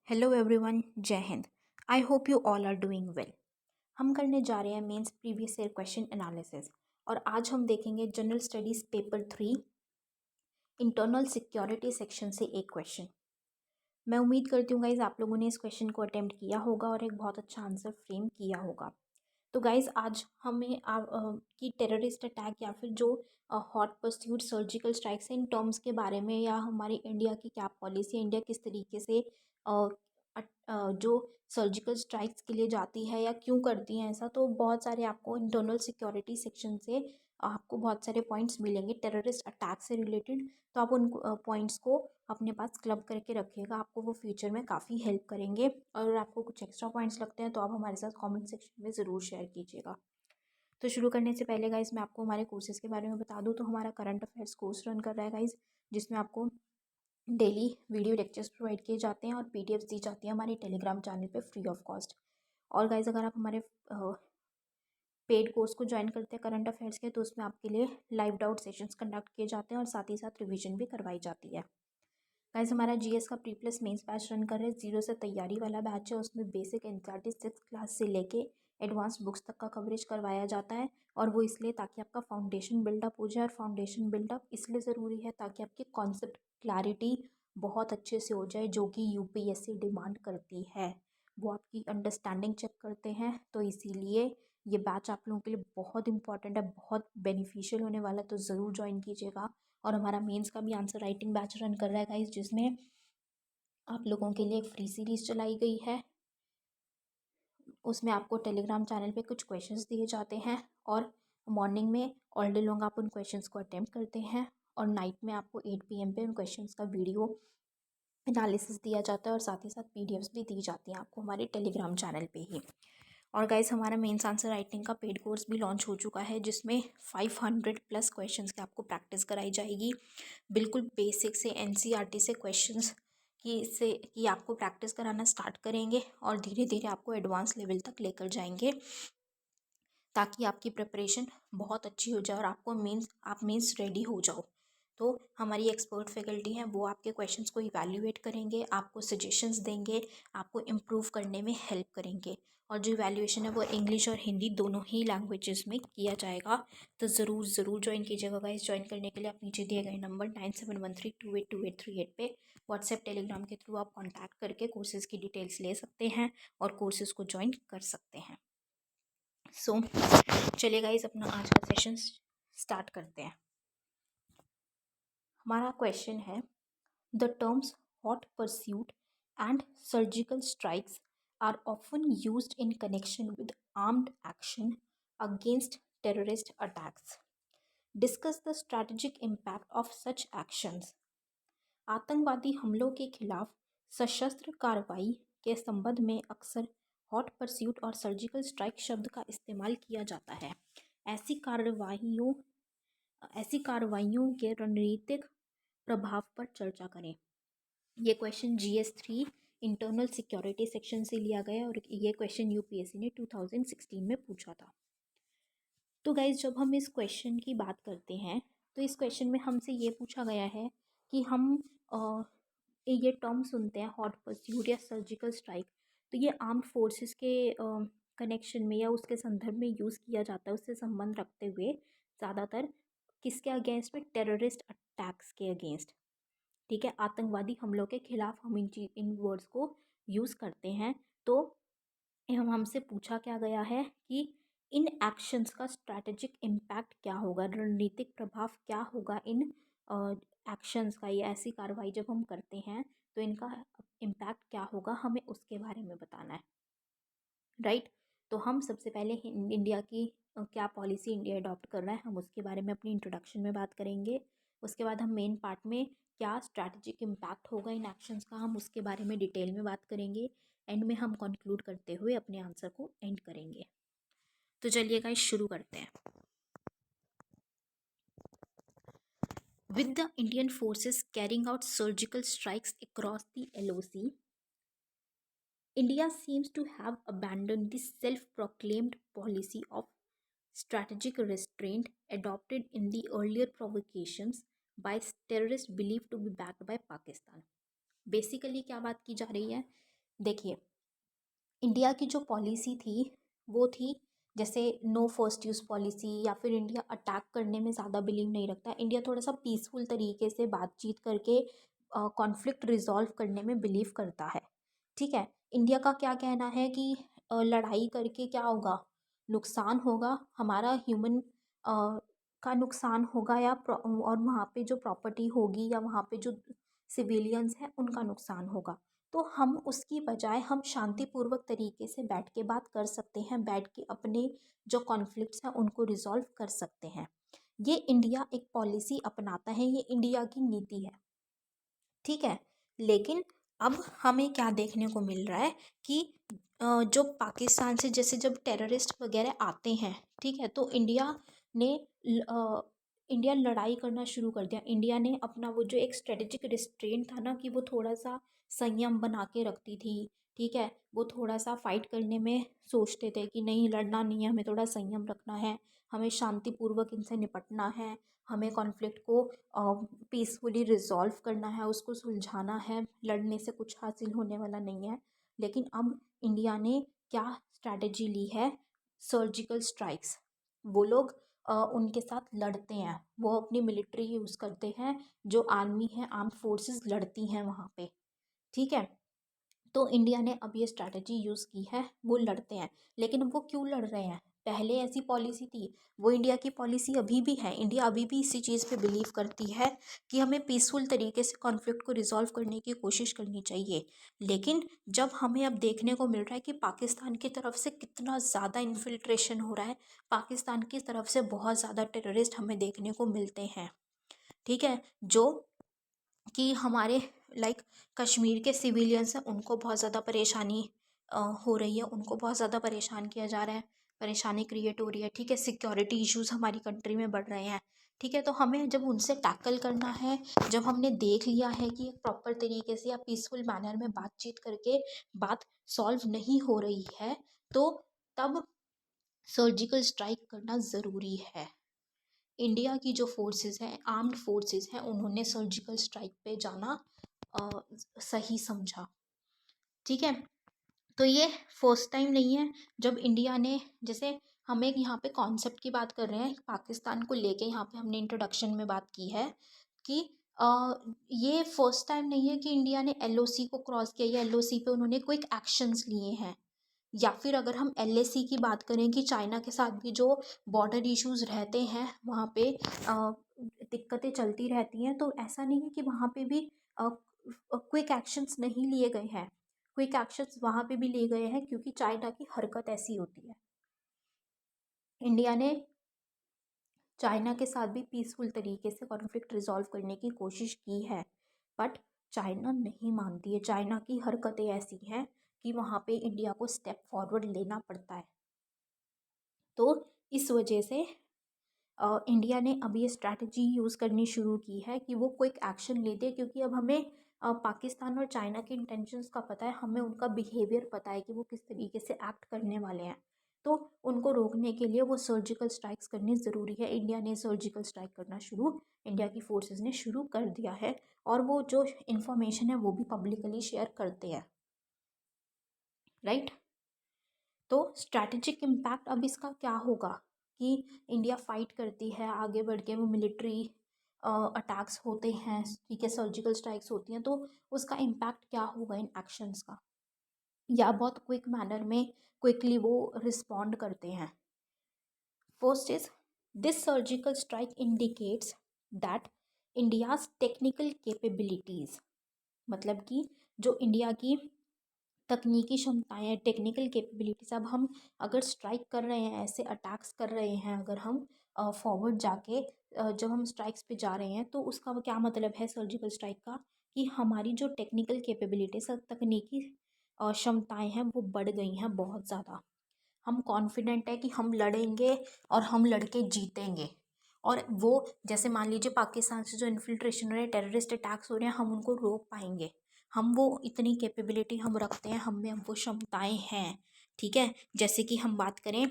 Hello everyone, जय हिंद। I hope you all are doing well. हम करने जा रहे हैं mains previous year question analysis और आज हम देखेंगे general studies paper 3 internal security section से एक क्वेश्चन। मैं उम्मीद करती हूँ गाइज आप लोगों ने इस क्वेश्चन को अटेम्प्ट किया होगा और एक बहुत अच्छा आंसर फ्रेम किया होगा। तो गाइज आज हमें कि टेररिस्ट अटैक या फिर जो hot pursuit surgical strikes in terms के बारे में या हमारी इंडिया की क्या पॉलिसी, इंडिया किस तरीके से जो सर्जिकल स्ट्राइक्स के लिए जाती है या क्यों करती हैं ऐसा, तो बहुत सारे आपको इंटरनल सिक्योरिटी सेक्शन से आपको बहुत सारे पॉइंट्स मिलेंगे टेररिस्ट अटैक से रिलेटेड। तो आप उन पॉइंट्स को अपने पास क्लब करके रखिएगा, आपको वो फ्यूचर में काफ़ी हेल्प करेंगे। और आपको कुछ एक्स्ट्रा पॉइंट्स लगते हैं तो आप हमारे साथ कमेंट सेक्शन में ज़रूर शेयर कीजिएगा। तो शुरू करने से पहले गाइज मैं आपको हमारे कोर्सेज़ के बारे में बता दूँ तो हमारा करंट अफेयर्स कोर्स रन कर रहा है गाइज, जिसमें आपको डेली वीडियो लेक्चर्स प्रोवाइड किए जाते हैं और पीडीएफ्स दी जाती है हमारे टेलीग्राम चैनल पे फ्री ऑफ कॉस्ट। और गाइज अगर आप हमारे पेड कोर्स को ज्वाइन करते हैं करंट अफेयर्स के, तो उसमें आपके लिए लाइव डाउट सेशंस कंडक्ट किए जाते हैं और साथ ही साथ रिवीजन भी करवाई जाती है। गाइज हमारा जीएस का pre plus mains batch run कर रहे हैं, 0 से तैयारी वाला बैच है। उसमें बेसिक एनसीईआरटी 6 क्लास से लेके एडवांस बुक्स तक का कवरेज करवाया जाता है। और वो इसलिए ताकि आपका फाउंडेशन बिल्डअप हो जाए, और फाउंडेशन बिल्डअप इसलिए ज़रूरी है ताकि आपकी कॉन्सेप्ट क्लैरिटी बहुत अच्छे से हो जाए, जो कि यूपीएससी डिमांड करती है। वो आपकी अंडरस्टैंडिंग चेक करते हैं, तो इसीलिए ये बैच आप लोगों के लिए बहुत इंपॉर्टेंट है, बहुत बेनिफिशियल होने वाला है, तो ज़रूर ज्वाइन कीजिएगा। और हमारा मेंस का भी आंसर राइटिंग बैच रन कर रहा है गाइज, जिसमें आप लोगों के लिए एक फ्री सीरीज़ चलाई गई है। उसमें आपको टेलीग्राम चैनल पे कुछ क्वेश्चंस दिए जाते हैं और मॉर्निंग में ऑल डे लॉन्ग आप उन क्वेश्चंस को अटेम्प्ट करते हैं और नाइट में आपको 8 PM पे उन क्वेश्चंस का वीडियो एनालिसिस दिया जाता है और साथ ही साथ पीडीएफ्स भी दी जाती हैं आपको हमारे टेलीग्राम चैनल पे ही। और गाइस हमारा मेंस आंसर राइटिंग का पेड कोर्स भी लॉन्च हो चुका है, जिसमें 500 प्लस क्वेश्चंस की आपको प्रैक्टिस कराई जाएगी। बिल्कुल बेसिक से एनसीईआरटी से क्वेश्चंस की आपको प्रैक्टिस कराना स्टार्ट करेंगे और धीरे धीरे आपको एडवांस लेवल तक लेकर जाएंगे, ताकि आपकी प्रिपरेशन बहुत अच्छी हो जाए और आप मेंस रेडी हो जाओ। तो हमारी एक्सपर्ट फैकल्टी हैं, वो आपके क्वेश्चंस को इवैल्यूएट करेंगे, आपको सजेशंस देंगे, आपको इम्प्रूव करने में हेल्प करेंगे। और जो इवैल्यूएशन है वो इंग्लिश और हिंदी दोनों ही लैंग्वेजेस में किया जाएगा। तो ज़रूर ज़रूर ज्वाइन कीजिएगा गाइस। ज्वाइन करने के लिए आप नीचे दिए गए नंबर 9713282838 पे व्हाट्सएप टेलीग्राम के थ्रू आप कॉन्टैक्ट करके कोर्सेज़ की डिटेल्स ले सकते हैं और कोर्सेज़ को ज्वाइन कर सकते हैं। सो चलिए गाइस अपना आज का सेशन स्टार्ट करते हैं। हमारा क्वेश्चन है, the terms hot pursuit and surgical strikes are often used in connection with armed action against terrorist attacks. Discuss the strategic impact of such actions. आतंकवादी हमलों के खिलाफ सशस्त्र कार्रवाई के संबंध में अक्सर हॉट परस्यूट और सर्जिकल स्ट्राइक शब्द का इस्तेमाल किया जाता है। ऐसी कार्रवाइयों के रणनीतिक प्रभाव पर चर्चा करें। ये question GS3 internal security section से लिया गया और ये क्वेश्चन यूपीएससी ने 2016 में पूछा था। तो गाइज जब हम इस क्वेश्चन की बात करते हैं तो इस क्वेश्चन में हमसे ये पूछा गया है कि हम ये टर्म सुनते हैं हॉट परस्यूट या सर्जिकल स्ट्राइक, तो ये आर्म्ड फोर्सेस के कनेक्शन में या उसके संदर्भ में यूज़ किया जाता है, उससे संबंध रखते हुए ज़्यादातर किसके अगेंस्ट में, टेररिस्ट अटैक्स के अगेंस्ट। ठीक है, आतंकवादी हमलों के खिलाफ हम इन वर्ड्स को यूज़ करते हैं। तो हम हमसे पूछा क्या गया है कि इन एक्शंस का स्ट्रैटेजिक इम्पैक्ट क्या होगा, रणनीतिक प्रभाव क्या होगा इन एक्शंस का, ये ऐसी कार्रवाई जब हम करते हैं तो इनका इम्पैक्ट क्या होगा, हमें उसके बारे में बताना है। राइट, तो हम सबसे पहले इंडिया की क्या पॉलिसी इंडिया अडॉप्ट कर रहा है, हम उसके बारे में अपनी इंट्रोडक्शन में बात करेंगे। उसके बाद हम मेन पार्ट में क्या स्ट्रैटेजिक इम्पैक्ट होगा इन एक्शंस का, हम उसके बारे में डिटेल में बात करेंगे। एंड में हम कंक्लूड करते हुए अपने आंसर को एंड करेंगे। तो चलिए गाइस शुरू करते हैं। With the Indian forces carrying out surgical strikes across the LOC, India seems to have abandoned the self-proclaimed policy of strategic restraint adopted in the earlier provocations by terrorists believed to be backed by Pakistan. Basically क्या बात की जा रही है देखिए, India की जो policy थी वो थी, जैसे नो फर्स्ट यूज़ पॉलिसी, या फिर इंडिया अटैक करने में ज़्यादा बिलीव नहीं रखता। इंडिया थोड़ा सा पीसफुल तरीके से बातचीत करके कॉन्फ्लिक्ट रिजॉल्व करने में बिलीव करता है। ठीक है, इंडिया का क्या कहना है कि लड़ाई करके क्या होगा, नुकसान होगा, हमारा ह्यूमन का नुकसान होगा, या और वहाँ पे जो प्रॉपर्टी होगी या वहाँ पे जो सिविलियंस हैं उनका नुकसान होगा। तो हम उसकी बजाय हम शांतिपूर्वक तरीके से बैठ के बात कर सकते हैं, बैठ के अपने जो कॉन्फ्लिक्ट्स हैं उनको रिजॉल्व कर सकते हैं। ये इंडिया एक पॉलिसी अपनाता है, ये इंडिया की नीति है। ठीक है, लेकिन अब हमें क्या देखने को मिल रहा है कि जो पाकिस्तान से जैसे जब टेररिस्ट वगैरह आते हैं, ठीक है, तो ने इंडिया लड़ाई करना शुरू कर दिया। इंडिया ने अपना वो जो एक स्ट्रेटेजिक रिस्ट्रेंट था ना, कि वो थोड़ा सा संयम बना के रखती थी। ठीक है, वो थोड़ा सा फाइट करने में सोचते थे कि नहीं, लड़ना नहीं है, हमें थोड़ा संयम रखना है, हमें शांतिपूर्वक इनसे निपटना है, हमें कॉन्फ्लिक्ट को पीसफुली रिजॉल्व करना है, उसको सुलझाना है, लड़ने से कुछ हासिल होने वाला नहीं है। लेकिन अब इंडिया ने क्या स्ट्रैटेजी ली है, सर्जिकल स्ट्राइक्स। वो लोग उनके साथ लड़ते हैं, वो अपनी मिलिट्री यूज़ करते हैं, जो आर्मी है, आर्म्ड फोर्सेस लड़ती हैं वहाँ पे। ठीक है, तो इंडिया ने अब ये स्ट्रैटेजी यूज़ की है, वो लड़ते हैं। लेकिन अब वो क्यों लड़ रहे हैं, पहले ऐसी पॉलिसी थी, वो इंडिया की पॉलिसी अभी भी है। इंडिया अभी भी इसी चीज़ पे बिलीव करती है कि हमें पीसफुल तरीके से कॉन्फ्लिक्ट को रिजॉल्व करने की कोशिश करनी चाहिए। लेकिन जब हमें अब देखने को मिल रहा है कि पाकिस्तान की तरफ से कितना ज़्यादा इन्फिल्ट्रेशन हो रहा है, पाकिस्तान की तरफ से बहुत ज़्यादा टेररिस्ट हमें देखने को मिलते हैं। ठीक है, जो कि हमारे लाइक कश्मीर के सिविलियंस हैं उनको बहुत ज़्यादा परेशानी हो रही है, उनको बहुत ज़्यादा परेशान किया जा रहा है, परेशानी क्रिएट हो रही है। ठीक है, सिक्योरिटी इश्यूज हमारी कंट्री में बढ़ रहे हैं। ठीक है, तो हमें जब उनसे टैकल करना है, जब हमने देख लिया है कि एक प्रॉपर तरीके से या पीसफुल मैनर में बातचीत करके बात सॉल्व नहीं हो रही है, तो तब सर्जिकल स्ट्राइक करना ज़रूरी है। इंडिया की जो फोर्सेस हैं, आर्म्ड फोर्सेस हैं, उन्होंने सर्जिकल स्ट्राइक पे जाना अ, सही समझा। ठीक है, तो ये फर्स्ट टाइम नहीं है जब इंडिया ने, जैसे हम एक यहाँ पे कॉन्सेप्ट की बात कर रहे हैं पाकिस्तान को लेके, यहाँ पे हमने इंट्रोडक्शन में बात की है कि ये फर्स्ट टाइम नहीं है कि इंडिया ने एलओसी को क्रॉस किया या एलओसी पे उन्होंने क्विक एक्शंस लिए हैं। या फिर अगर हम एलएसी की बात करें कि चाइना के साथ भी जो बॉर्डर इश्यूज रहते हैं, वहाँ पे दिक्कतें चलती रहती हैं, तो ऐसा नहीं है कि वहाँ पे भी क्विक एक्शंस नहीं लिए गए हैं। क्विक एक्शंस वहाँ पे भी लिए गए हैं, क्योंकि चाइना की हरकत ऐसी होती है। इंडिया ने चाइना के साथ भी पीसफुल तरीके से कॉन्फ्लिक्ट रिजॉल्व करने की कोशिश की है, बट चाइना नहीं मानती है। चाइना की हरकतें ऐसी हैं कि वहाँ पे इंडिया को स्टेप फॉरवर्ड लेना पड़ता है। तो इस वजह से इंडिया ने अब ये स्ट्रैटेजी यूज़ करनी शुरू की है कि वो क्विक एक्शन लेते हैं, क्योंकि अब हमें पाकिस्तान और चाइना के इंटेंशंस का पता है, हमें उनका बिहेवियर पता है कि वो किस तरीके से एक्ट करने वाले हैं। तो उनको रोकने के लिए वो सर्जिकल स्ट्राइक्स करनी ज़रूरी है। इंडिया ने सर्जिकल स्ट्राइक करना शुरू, इंडिया की फोर्सेस ने शुरू कर दिया है, और वो जो इन्फॉर्मेशन है वो भी पब्लिकली शेयर करते हैं, राइट। तो स्ट्रैटेजिक इम्पैक्ट अब इसका क्या होगा कि इंडिया फाइट करती है, आगे बढ़ के वो मिलिट्री अटैक्स होते हैं, ठीक है, सर्जिकल स्ट्राइक्स होती हैं, तो उसका इम्पैक्ट क्या होगा इन एक्शंस का, या बहुत क्विक मैनर में क्विकली वो रिस्पॉन्ड करते हैं। First is, this surgical strike indicates that India's technical capabilities, मतलब कि जो इंडिया की तकनीकी क्षमताएं, टेक्निकल कैपेबिलिटीज, अब हम अगर स्ट्राइक कर रहे हैं, ऐसे अटैक्स कर रहे हैं, अगर हम फॉरवर्ड जाके जब हम स्ट्राइक्स पे जा रहे हैं, तो उसका क्या मतलब है सर्जिकल स्ट्राइक का, कि हमारी जो टेक्निकल कैपेबिलिटीज, तकनीकी क्षमताएं हैं, वो बढ़ गई हैं बहुत ज़्यादा। हम कॉन्फिडेंट है कि हम लड़ेंगे और हम लड़के जीतेंगे। और वो, जैसे मान लीजिए पाकिस्तान से जो इन्फिल्ट्रेशन हो रहे हैं, टेररिस्ट अटैक्स हो रहे हैं, हम उनको रोक पाएंगे। हम वो इतनी कैपेबिलिटी हम रखते हैं, हम में अब वो क्षमताएं हैं। ठीक है, जैसे कि हम बात करें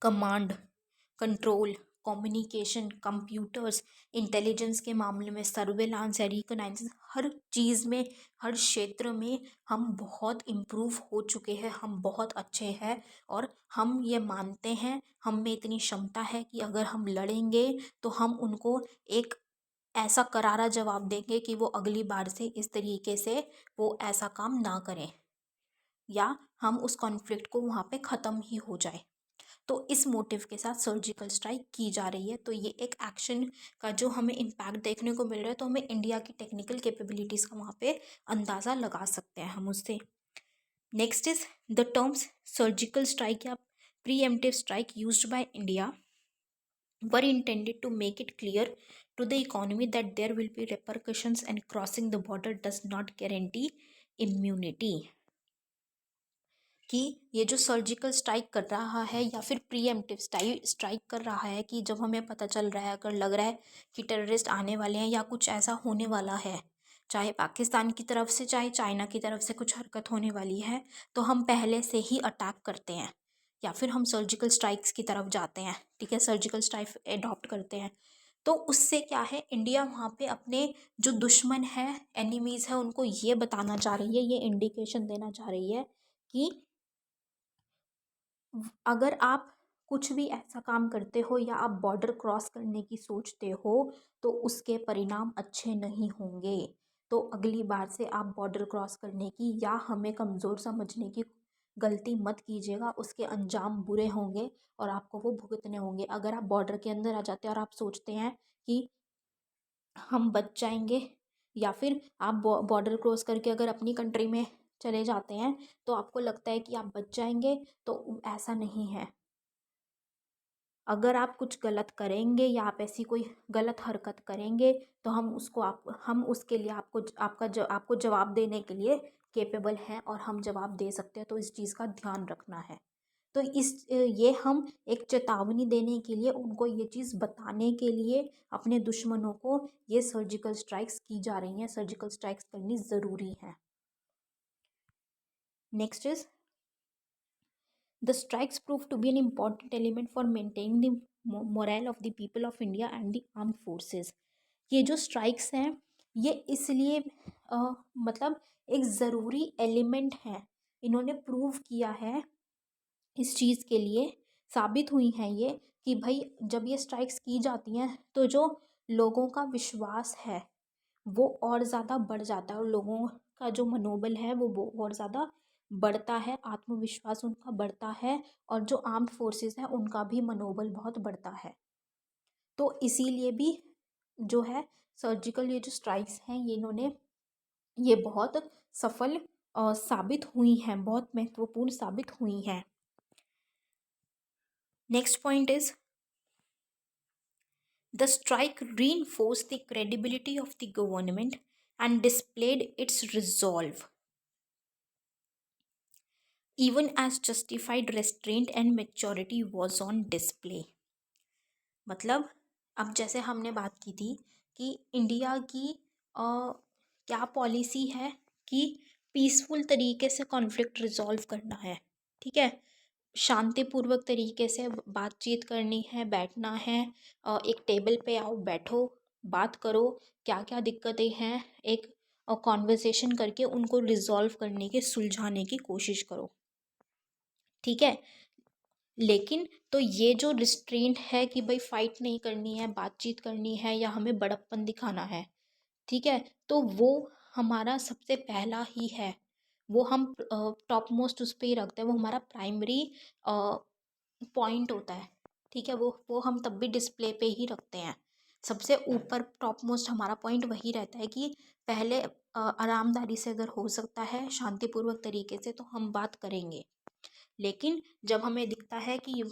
command, control, communication, computers, intelligence के मामले में, सर्वेलांस या रिकॉग्नाइजेंस, हर चीज़ में, हर क्षेत्र में हम बहुत इम्प्रूव हो चुके हैं, हम बहुत अच्छे हैं। और हम ये मानते हैं, हम में इतनी क्षमता है कि अगर हम लड़ेंगे तो हम उनको एक ऐसा करारा जवाब देंगे कि वो अगली बार से इस तरीके से वो ऐसा काम ना करें, या हम उस कॉन्फ्लिक्ट को वहाँ पे ख़त्म ही हो जाए। तो इस मोटिव के साथ सर्जिकल स्ट्राइक की जा रही है। तो ये एक एक्शन का जो हमें इम्पैक्ट देखने को मिल रहा है, तो हमें इंडिया की टेक्निकल कैपेबिलिटीज़ का वहाँ पे अंदाज़ा लगा सकते हैं हम उससे। Next is the terms surgical strike या preemptive strike used by India were intended to make it clear to the economy that there will be repercussions and crossing the border does not guarantee immunity। कि ये जो surgical strike कर रहा है या फिर pre-emptive strike कर रहा है, कि जब हमें पता चल रहा है, अगर लग रहा है कि टेररिस्ट आने वाले हैं या कुछ ऐसा होने वाला है, चाहे पाकिस्तान की तरफ से चाहे चाइना की तरफ से कुछ हरकत होने वाली है, तो हम पहले से ही अटैक करते हैं या फिर हम सर्जिकल स्ट्राइक्स की तरफ जाते हैं। ठीक है, सर्जिकल स्ट्राइक एडॉप्ट करते हैं। तो उससे क्या है, इंडिया वहाँ पे अपने जो दुश्मन है, एनिमीज़ है, उनको ये बताना चाह रही है, ये इंडिकेशन देना चाह रही है कि अगर आप कुछ भी ऐसा काम करते हो या आप बॉर्डर क्रॉस करने की सोचते हो, तो उसके परिणाम अच्छे नहीं होंगे। तो अगली बार से आप बॉर्डर क्रॉस करने की या हमें कमज़ोर समझने की गलती मत कीजिएगा, उसके अंजाम बुरे होंगे और आपको वो भुगतने होंगे। अगर आप बॉर्डर के अंदर आ जाते हैं और आप सोचते हैं कि हम बच जाएंगे, या फिर आप बॉर्डर क्रॉस करके अगर अपनी कंट्री में चले जाते हैं तो आपको लगता है कि आप बच जाएंगे, तो ऐसा नहीं है। अगर आप कुछ गलत करेंगे या आप ऐसी कोई गलत हरकत करेंगे, तो हम उसके लिए आपको जवाब देने के लिए केपेबल हैं और हम जवाब दे सकते हैं। तो इस चीज़ का ध्यान रखना है। तो ये हम एक चेतावनी देने के लिए, उनको ये चीज़ बताने के लिए, अपने दुश्मनों को ये सर्जिकल स्ट्राइक्स की जा रही हैं, सर्जिकल स्ट्राइक्स करनी ज़रूरी है। Next is the strikes proved to be an important element for maintaining the morale of the people of India and the armed forces। ये जो स्ट्राइक्स हैं, ये इसलिए मतलब एक ज़रूरी एलिमेंट है, इन्होंने प्रूव किया है, इस चीज़ के लिए साबित हुई हैं ये, कि भाई जब ये स्ट्राइक्स की जाती हैं तो जो लोगों का विश्वास है वो और ज़्यादा बढ़ जाता है, और लोगों का जो मनोबल है वो और ज़्यादा बढ़ता है, आत्मविश्वास उनका बढ़ता है, और जो आर्म्ड फोर्सेस हैं उनका भी मनोबल बहुत बढ़ता है। तो इसीलिए भी जो है सर्जिकल ये जो स्ट्राइक्स हैं, ये बहुत सफल साबित हुई हैं, बहुत महत्वपूर्ण साबित हुई हैं। Next point is the strike reinforced the credibility of the government and displayed its resolve, even as justified restraint and maturity was on display। मतलब अब जैसे हमने बात की थी कि इंडिया की क्या पॉलिसी है कि पीसफुल तरीके से कॉन्फ्लिक्ट रिजॉल्व करना है। ठीक है, शांतिपूर्वक तरीके से बातचीत करनी है, बैठना है, एक टेबल पे आओ, बैठो, बात करो, क्या क्या दिक्कतें हैं, एक कॉन्वर्सेशन करके उनको रिजॉल्व करने की, सुलझाने की कोशिश करो। ठीक है, लेकिन तो ये जो रिस्ट्रेंट है कि भाई फाइट नहीं करनी है, बातचीत करनी है, या हमें बड़प्पन दिखाना है, ठीक है, तो वो हमारा सबसे पहला ही है, वो हम टॉप मोस्ट उस पर ही रखते हैं, वो हमारा प्राइमरी पॉइंट होता है। ठीक है, वो हम तब भी डिस्प्ले पे ही रखते हैं, सबसे ऊपर टॉप मोस्ट हमारा पॉइंट वही रहता है कि पहले आरामदारी से, अगर हो सकता है शांतिपूर्वक तरीके से, तो हम बात करेंगे। लेकिन जब हमें दिखता है कि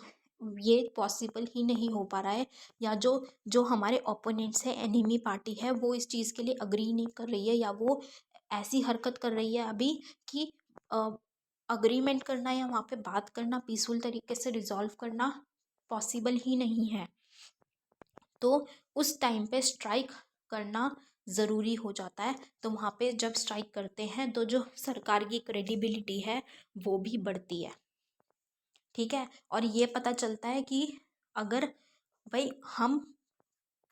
ये पॉसिबल ही नहीं हो पा रहा है, या जो जो हमारे ओपोनेंट्स है, एनिमी पार्टी है, वो इस चीज़ के लिए अग्री नहीं कर रही है, या वो ऐसी हरकत कर रही है अभी कि अग्रीमेंट करना या वहाँ पे बात करना, पीसफुल तरीके से रिजॉल्व करना पॉसिबल ही नहीं है, तो उस टाइम पे स्ट्राइक करना ज़रूरी हो जाता है। तो वहाँ पे जब स्ट्राइक करते हैं तो जो सरकार की क्रेडिबिलिटी है वो भी बढ़ती है। ठीक है, और ये पता चलता है कि अगर भाई हम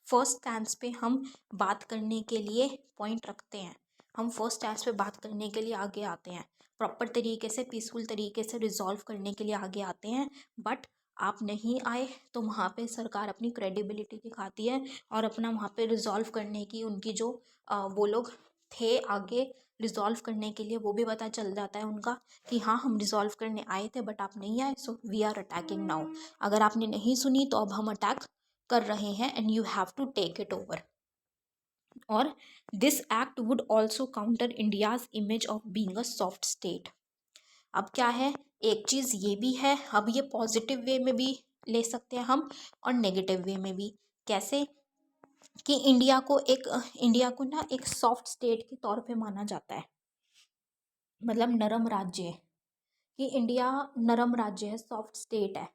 फर्स्ट स्टैंस पे हम बात करने के लिए पॉइंट रखते हैं, हम फर्स्ट स्टैंस पे बात करने के लिए आगे आते हैं, प्रॉपर तरीके से पीसफुल तरीके से रिजॉल्व करने के लिए आगे आते हैं। बट आप नहीं आए तो वहाँ पे सरकार अपनी क्रेडिबिलिटी दिखाती है और अपना वहाँ पे रिजॉल्व करने की उनकी जो वो लोग थे आगे रिजॉल्व करने के लिए, वो भी पता चल जाता है उनका कि हाँ हम रिजॉल्व करने आए थे बट आप नहीं आए, so we are attacking now. अगर आपने नहीं सुनी तो अब हम अटैक कर रहे हैं and you have to take it over. और this act would also counter India's image of being a soft state. अब क्या है, एक चीज़ ये भी है, अब ये पॉजिटिव वे में भी ले सकते हैं हम और नेगेटिव वे में भी। कैसे कि इंडिया को ना एक सॉफ्ट स्टेट के तौर पे माना जाता है, मतलब नरम राज्य है, कि इंडिया नरम राज्य है, सॉफ्ट स्टेट है।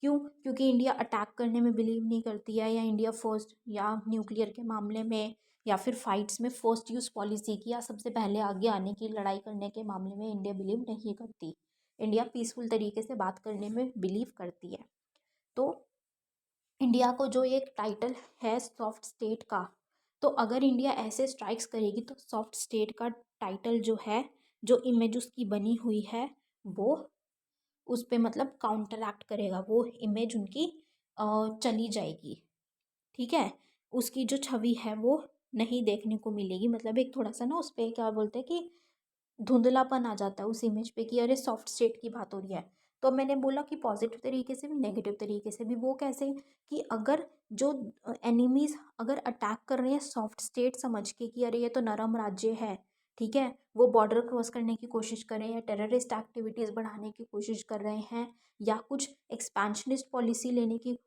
क्यों? क्योंकि इंडिया अटैक करने में बिलीव नहीं करती है, या इंडिया फर्स्ट, या न्यूक्लियर के मामले में, या फिर फाइट्स में फर्स्ट यूज पॉलिसी की, या सबसे पहले आगे आने की, लड़ाई करने के मामले में इंडिया बिलीव नहीं करती। इंडिया पीसफुल तरीके से बात करने में बिलीव करती है। तो इंडिया को जो एक टाइटल है सॉफ्ट स्टेट का, तो अगर इंडिया ऐसे स्ट्राइक्स करेगी तो सॉफ्ट स्टेट का टाइटल जो है, जो इमेज उसकी बनी हुई है, वो उस पे मतलब काउंटर एक्ट करेगा, वो इमेज उनकी चली जाएगी। ठीक है, उसकी जो छवि है वो नहीं देखने को मिलेगी, मतलब एक थोड़ा सा ना उस पर क्या बोलते हैं कि धुंधलापन आ जाता है उस इमेज पे कि अरे सॉफ्ट स्टेट की बात हो रही है। तो मैंने बोला कि पॉजिटिव तरीके से भी नेगेटिव तरीके से भी। वो कैसे कि अगर जो एनिमीज अगर अटैक कर रहे हैं सॉफ्ट स्टेट समझ के कि अरे ये तो नरम राज्य है, ठीक है, वो बॉर्डर क्रॉस करने की कोशिश कर रहे हैं, टेररिस्ट एक्टिविटीज़ बढ़ाने की कोशिश कर रहे हैं, या कुछ एक्सपेंशनिस्ट पॉलिसी लेने की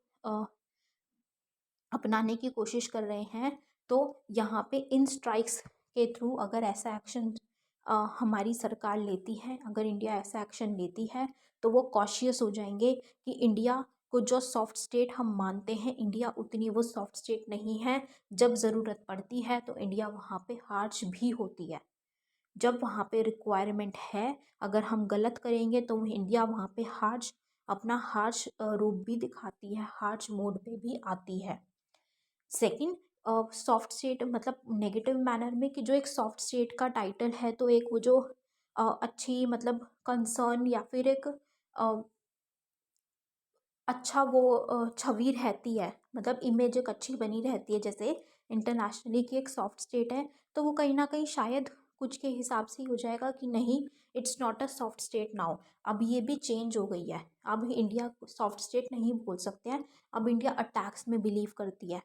अपनाने की कोशिश कर रहे हैं, तो यहाँ पे इन स्ट्राइक्स के थ्रू अगर ऐसा एक्शन हमारी सरकार लेती है, अगर इंडिया ऐसा एक्शन लेती है, तो वो कॉशियस हो जाएंगे कि इंडिया को जो सॉफ्ट स्टेट हम मानते हैं, इंडिया उतनी वो सॉफ्ट स्टेट नहीं है। जब ज़रूरत पड़ती है तो इंडिया वहाँ पे हार्श भी होती है, जब वहाँ पे रिक्वायरमेंट है, अगर हम गलत करेंगे तो इंडिया वहाँ पे हार्श, अपना हार्श रूप भी दिखाती है, हार्श मोड पे भी आती है। सेकंड, सॉफ्ट स्टेट मतलब नेगेटिव मैनर में, कि जो एक सॉफ्ट स्टेट का टाइटल है, तो एक वो जो अच्छी मतलब कंसर्न, या फिर एक अच्छा वो छवि रहती है, मतलब इमेज एक अच्छी बनी रहती है जैसे इंटरनेशनली की एक सॉफ्ट स्टेट है, तो वो कहीं ना कहीं शायद कुछ के हिसाब से ही हो जाएगा कि नहीं, it's not a soft state now. अब ये भी चेंज हो गई है, अब इंडिया सॉफ्ट स्टेट नहीं बोल सकते हैं, अब इंडिया अटैक्स में बिलीव करती है।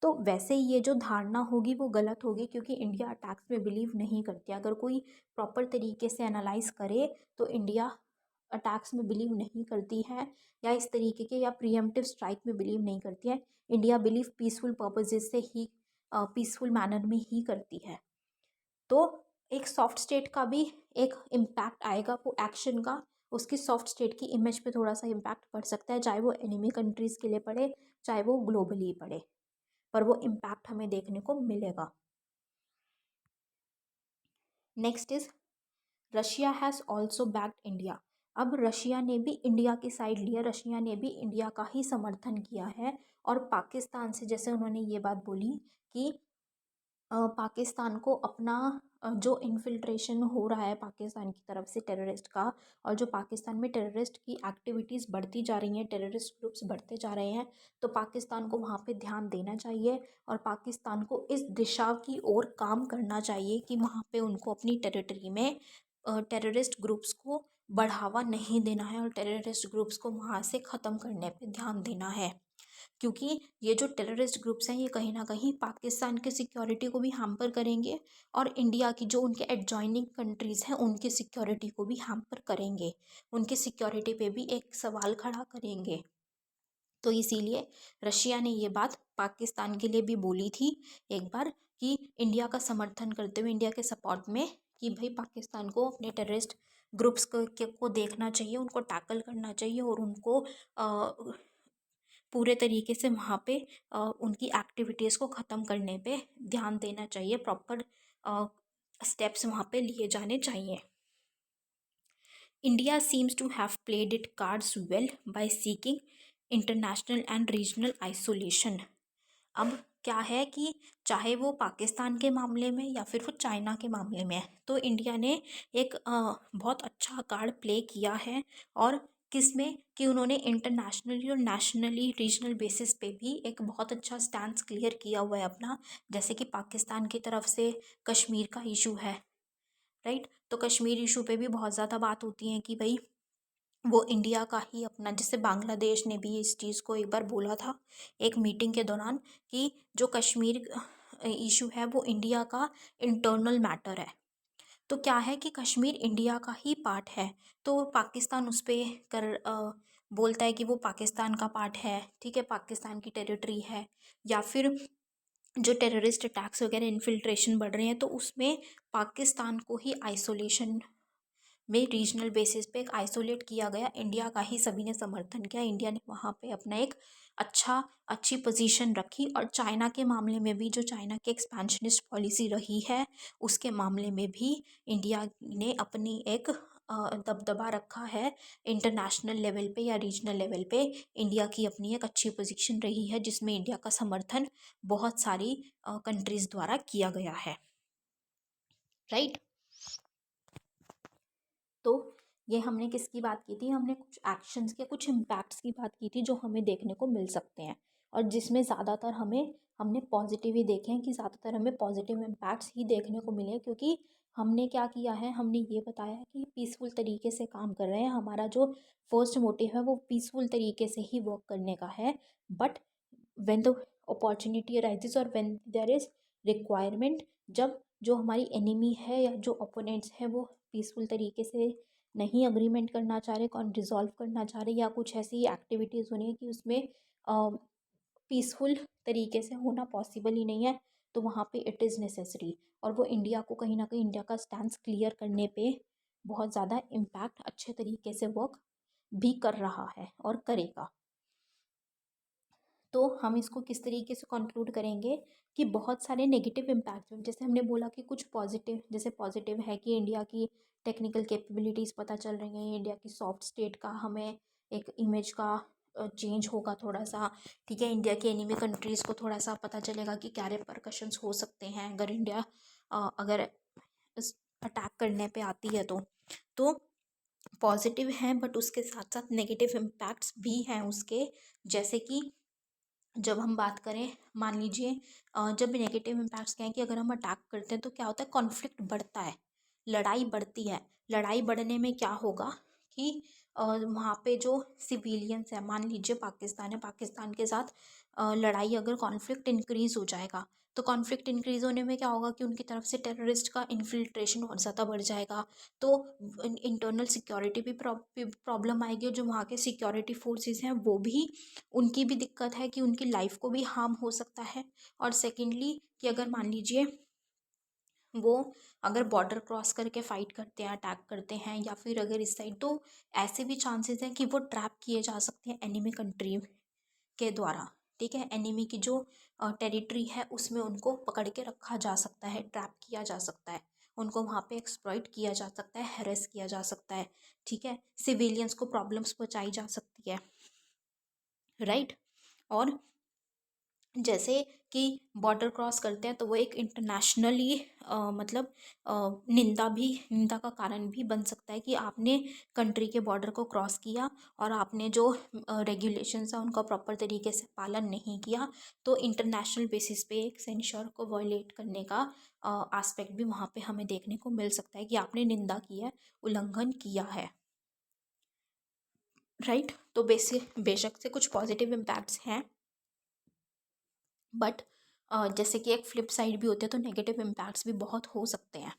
तो वैसे ही ये जो धारणा होगी वो गलत होगी, क्योंकि इंडिया अटैक्स में बिलीव नहीं करती। अगर कोई प्रॉपर तरीके से एनालाइज करे तो इंडिया अटैक्स में बिलीव नहीं करती है, या इस तरीके के या प्रिएम्प्टिव स्ट्राइक में बिलीव नहीं करती है। इंडिया बिलीव पीसफुल पर्पजेज से ही, पीसफुल मैनर में ही करती है। तो एक सॉफ्ट स्टेट का भी एक इम्पैक्ट आएगा वो एक्शन का, उसकी सॉफ्ट स्टेट की इमेज पे थोड़ा सा इम्पैक्ट पड़ सकता है, चाहे वो एनिमी कंट्रीज़ के लिए पड़े, चाहे वो ग्लोबली पड़े, पर वो इम्पैक्ट हमें देखने को मिलेगा। Next is Russia has also backed India. अब रशिया ने भी इंडिया की साइड लिया, रशिया ने भी इंडिया का ही समर्थन किया है। और पाकिस्तान से जैसे उन्होंने ये बात बोली कि पाकिस्तान को अपना जो इन्फिल्ट्रेशन हो रहा है पाकिस्तान की तरफ से टेररिस्ट का, और जो पाकिस्तान में टेररिस्ट की एक्टिविटीज़ बढ़ती जा रही हैं, टेररिस्ट ग्रुप्स बढ़ते जा रहे हैं, तो पाकिस्तान को वहाँ पे ध्यान देना चाहिए और पाकिस्तान को इस दिशा की ओर काम करना चाहिए कि वहाँ पे उनको अपनी टेरिटरी में टेररिस्ट ग्रुप्स को बढ़ावा नहीं देना है, और टेररिस्ट ग्रुप्स को वहाँ से ख़त्म करने पे ध्यान देना है। क्योंकि ये जो टेररिस्ट ग्रुप्स हैं ये कहीं ना कहीं पाकिस्तान के सिक्योरिटी को भी हैम्पर करेंगे, और इंडिया की जो उनके एडजॉइनिंग कंट्रीज़ हैं उनकी सिक्योरिटी को भी हैम्पर करेंगे, उनकी सिक्योरिटी पे भी एक सवाल खड़ा करेंगे। तो इसीलिए रशिया ने ये बात पाकिस्तान के लिए भी बोली थी एक बार, कि इंडिया का समर्थन करते हुए, इंडिया के सपोर्ट में, कि भाई पाकिस्तान को अपने टेररिस्ट ग्रुप्स को देखना चाहिए, उनको टैकल करना चाहिए, और उनको पूरे तरीके से वहाँ पे उनकी एक्टिविटीज़ को ख़त्म करने पे ध्यान देना चाहिए, प्रॉपर स्टेप्स वहाँ पे लिए जाने चाहिए। India seems to have played its cards well by seeking international and regional isolation. अब क्या है कि चाहे वो पाकिस्तान के मामले में या फिर वो चाइना के मामले में है, तो इंडिया ने एक बहुत अच्छा कार्ड प्ले किया है। और किसमें कि उन्होंने इंटरनेशनली और नेशनली रीजनल बेसिस पे भी एक बहुत अच्छा स्टैंड क्लियर किया हुआ है अपना। जैसे कि पाकिस्तान की तरफ से कश्मीर का इशू है, राइट। तो कश्मीर इशू पे भी बहुत ज़्यादा बात होती है कि भाई वो इंडिया का ही अपना, जैसे बांग्लादेश ने भी इस चीज़ को एक बार बोला था एक मीटिंग के दौरान कि जो कश्मीर इशू है वो इंडिया का इंटरनल मैटर है। तो क्या है कि कश्मीर इंडिया का ही पार्ट है, तो पाकिस्तान उस पर बोलता है कि वो पाकिस्तान का पार्ट है, ठीक है, पाकिस्तान की टेरिटरी है। या फिर जो टेररिस्ट अटैक्स वगैरह इन्फिल्ट्रेशन बढ़ रहे हैं, तो उसमें पाकिस्तान को ही आइसोलेशन में रीजनल बेसिस पे एक आइसोलेट किया गया। इंडिया का ही सभी ने समर्थन किया, इंडिया ने वहाँ पे अपना एक अच्छी पोजीशन रखी। और चाइना के मामले में भी, जो चाइना की एक्सपेंशनिस्ट पॉलिसी रही है, उसके मामले में भी इंडिया ने अपनी एक दबदबा रखा है इंटरनेशनल लेवल पे या रीजनल लेवल पे। इंडिया की अपनी एक अच्छी पोजीशन रही है जिसमें इंडिया का समर्थन बहुत सारी कंट्रीज़ द्वारा किया गया है, राइट। तो ये हमने किसकी बात की थी, हमने कुछ एक्शंस के कुछ इम्पैक्ट्स की बात की थी जो हमें देखने को मिल सकते हैं। और जिसमें ज़्यादातर हमने पॉजिटिव ही देखे हैं, कि ज़्यादातर हमें पॉजिटिव इम्पैक्ट्स ही देखने को मिले। क्योंकि हमने क्या किया है, हमने ये बताया है कि पीसफुल तरीके से काम कर रहे हैं, हमारा जो फर्स्ट मोटिव है वो पीसफुल तरीके से ही वर्क करने का है। But when the opportunity arises और व्हेन देयर इज़ रिक्वायरमेंट, जब जो हमारी एनिमी है या जो ओपोनेंट्स हैं वो पीसफुल तरीके से नहीं अग्रीमेंट करना चाह रहे, कौन रिजॉल्व करना चाह रहे, या कुछ ऐसी एक्टिविटीज़ होनी है कि उसमें पीसफुल तरीके से होना पॉसिबल ही नहीं है, तो वहाँ पे इट इज़ नेसेसरी। और वो इंडिया को कहीं ना कहीं इंडिया का स्टैंड क्लियर करने पे बहुत ज़्यादा इम्पैक्ट अच्छे तरीके से वर्क भी कर रहा है और करेगा। तो हम इसको किस तरीके से कंक्लूड करेंगे कि बहुत सारे नेगेटिव इम्पैक्ट, जैसे हमने बोला कि कुछ पॉजिटिव, जैसे पॉजिटिव है कि इंडिया की टेक्निकल कैपेबिलिटीज़ पता चल रही हैं, इंडिया की सॉफ्ट स्टेट का हमें एक इमेज का चेंज होगा थोड़ा सा, ठीक है। इंडिया की एनिमी कंट्रीज़ को थोड़ा सा पता चलेगा कि क्या रिपरकशंस हो सकते हैं अगर इंडिया अगर इस अटैक करने पे आती है। तो पॉजिटिव हैं, बट उसके साथ साथ नेगेटिव इम्पैक्ट्स भी हैं उसके। जैसे कि जब हम बात करें, मान लीजिए जब नेगेटिव इम्पैक्ट्स क्या है कि अगर हम अटैक करते हैं तो क्या होता है, कॉन्फ्लिक्ट बढ़ता है, लड़ाई बढ़ती है। लड़ाई बढ़ने में क्या होगा कि वहाँ पे जो सिविलियंस है, मान लीजिए पाकिस्तान है, पाकिस्तान के साथ लड़ाई, अगर कॉन्फ्लिक्ट इंक्रीज़ हो जाएगा, तो कॉन्फ्लिक्ट इंक्रीज़ होने में क्या होगा कि उनकी तरफ से टेररिस्ट का इन्फिल्ट्रेशन और ज़्यादा बढ़ जाएगा। तो इंटरनल सिक्योरिटी भी प्रॉब्लम आएगी, और जो वहाँ के सिक्योरिटी फोर्सेस हैं वो भी, उनकी भी दिक्कत है कि उनकी लाइफ को भी हार्म हो सकता है। और सेकेंडली कि अगर मान लीजिए वो अगर बॉर्डर क्रॉस करके फाइट करते हैं, अटैक करते हैं, या फिर अगर इस साइड, तो ऐसे भी चांसेस हैं कि वो ट्रैप किए जा सकते हैं एनिमी कंट्री के द्वारा, ठीक है। एनिमी की जो टेरिटरी है उसमें उनको पकड़ के रखा जा सकता है, ट्रैप किया जा सकता है, उनको वहाँ पे एक्सप्लॉइट किया जा सकता है, हैरेस किया जा सकता है, ठीक है। सिविलियंस को प्रॉब्लम्स पहुँचाई जा सकती है, राइट। और जैसे कि बॉर्डर क्रॉस करते हैं तो वो एक इंटरनेशनली मतलब निंदा का कारण भी बन सकता है कि आपने कंट्री के बॉर्डर को क्रॉस किया और आपने जो रेगुलेशंस हैं उनका प्रॉपर तरीके से पालन नहीं किया, तो इंटरनेशनल बेसिस पे एक सेंश्योर को वायलेट करने का एस्पेक्ट भी वहाँ पे हमें देखने को मिल सकता है कि आपने निंदा की है, उल्लंघन किया है, राइट। तो बेशक से कुछ पॉजिटिव इम्पैक्ट्स हैं, बट जैसे कि एक फ्लिप साइड भी होते हैं, तो नेगेटिव इम्पैक्ट्स भी बहुत हो सकते हैं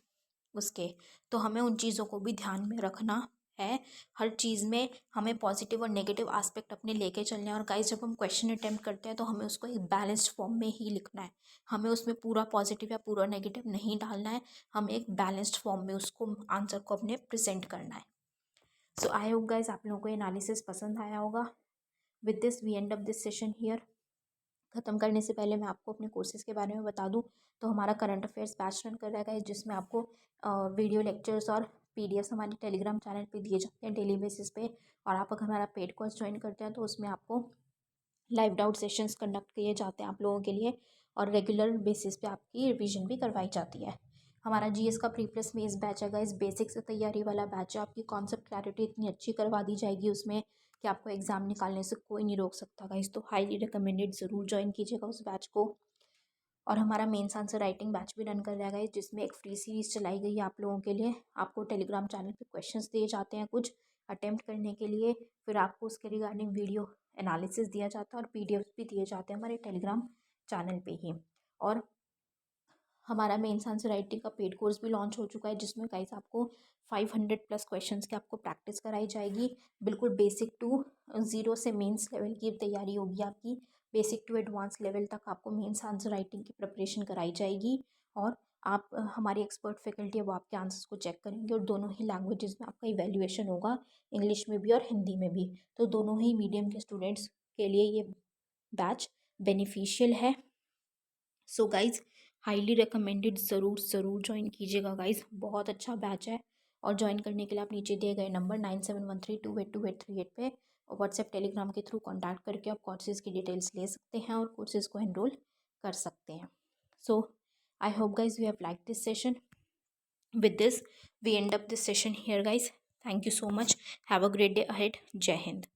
उसके। तो हमें उन चीज़ों को भी ध्यान में रखना है। हर चीज़ में हमें पॉजिटिव और नेगेटिव एस्पेक्ट अपने लेके चलने हैं। और गाइस, जब हम क्वेश्चन अटेम्प्ट करते हैं तो हमें उसको एक बैलेंस्ड फॉर्म में ही लिखना है, हमें उसमें पूरा पॉजिटिव या पूरा नेगेटिव नहीं डालना है, हमें एक बैलेंस्ड फॉर्म में उसको आंसर को अपने प्रेजेंट करना है। सो आई होप गाइज आप लोगों को एनालिसिस पसंद आया होगा। With this we end up this session here. ख़त्म करने से पहले मैं आपको अपने कोर्सेज़ के बारे में बता दूं, तो हमारा करंट अफेयर्स बैच रन कर रहा है जिसमें आपको वीडियो लेक्चर्स और पीडीएफ्स हमारे टेलीग्राम चैनल पे दिए जाते हैं डेली बेसिस पे। और आप अगर हमारा पेड कोर्स ज्वाइन करते हैं तो उसमें आपको लाइव डाउट सेशंस कंडक्ट किए जाते हैं आप लोगों के लिए, और रेगुलर बेसिस पे आपकी रिवीजन भी करवाई जाती है। हमारा जीएस का प्री प्लस में इस बैच है गाइस, बेसिक से तैयारी वाला बैच है। आपकी कॉन्सेप्ट क्लैरिटी इतनी अच्छी करवा दी जाएगी उसमें कि आपको एग्जाम निकालने से कोई नहीं रोक सकता गाइस। तो हाईली रिकमेंडेड, ज़रूर ज्वाइन कीजिएगा उस बैच को। और हमारा मेंस आंसर राइटिंग बैच भी रन कर रहा है जिसमें एक फ्री सीरीज चलाई गई है आप लोगों के लिए। आपको टेलीग्राम चैनल पे क्वेश्चंस दिए जाते हैं कुछ अटेम्प्ट करने के लिए, फिर आपको उसके रिगार्डिंग वीडियो एनालिसिस दिया जाता है और पीडीएफ भी दिए जाते हैं हमारे टेलीग्राम चैनल पे ही। और हमारा मेंस आंसर राइटिंग का पेड कोर्स भी लॉन्च हो चुका है जिसमें गाइस आपको 500 प्लस क्वेश्चंस की आपको प्रैक्टिस कराई जाएगी। बिल्कुल बेसिक टू ज़ीरो से मेंस लेवल की तैयारी होगी आपकी। बेसिक टू एडवांस लेवल तक आपको मेंस आंसर राइटिंग की प्रिपरेशन कराई जाएगी। और आप हमारी एक्सपर्ट फैकल्टी है वो आपके आंसर्स को चेक करेंगे, और दोनों ही लैंग्वेजेस में आपका इवैल्यूएशन होगा, इंग्लिश में भी और हिंदी में भी। तो दोनों ही मीडियम के स्टूडेंट्स के लिए ये बैच बेनिफिशियल है। सो गाइज हाईली रिकमेंडेड, ज़रूर ज़रूर ज्वाइन कीजिएगा गाइज, बहुत अच्छा बैच है। और ज्वाइन करने के लिए आप नीचे दिए गए नंबर 9713282838 पे व्हाट्सएप टेलीग्राम के थ्रू कॉन्टैक्ट करके आप कोर्सेज़ की डिटेल्स ले सकते हैं और कोर्सेज़ को एनरोल कर सकते हैं। So I hope guys we have like this session. With this we end up this session here guys. Thank you so much, have a great day ahead. जय हिंद।